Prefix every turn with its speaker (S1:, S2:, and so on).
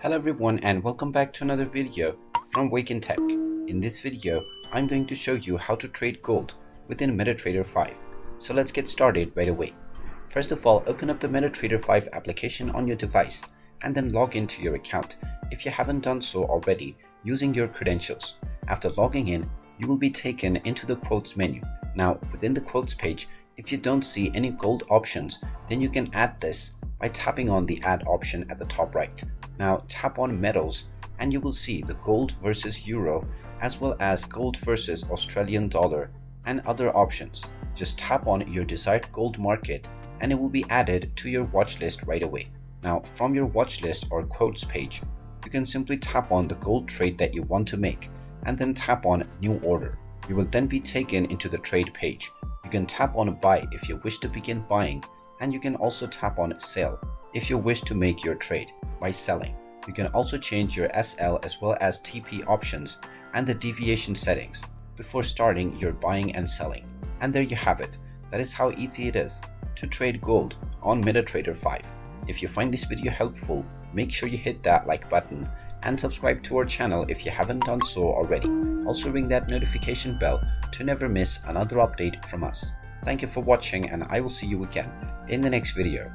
S1: Hello everyone and welcome back to another video from Wake&Tech. In this video, I'm going to show you how to trade gold within MetaTrader 5. So let's get started right away. First of all, open up the MetaTrader 5 application on your device and then log into your account if you haven't done so already using your credentials. After logging in, you will be taken into the quotes menu. Now within the quotes page, if you don't see any gold options, then you can add this by tapping on the add option at the top right. Now tap on metals and you will see the gold versus euro as well as gold versus Australian dollar and other options. Just tap on your desired gold market and it will be added to your watch list right away. Now from your watch list or quotes page, you can simply tap on the gold trade that you want to make and then tap on new order. You will then be taken into the trade page. You can tap on buy if you wish to begin buying, and you can also tap on sell if you wish to make your trade by selling. You can also change your SL as well as TP options and the deviation settings before starting your buying and selling. And there you have it. That is how easy it is to trade gold on MetaTrader 5. If you find this video helpful, make sure you hit that like button and subscribe to our channel if you haven't done so already. Also ring that notification bell to never miss another update from us. Thank you for watching and I will see you again in the next video.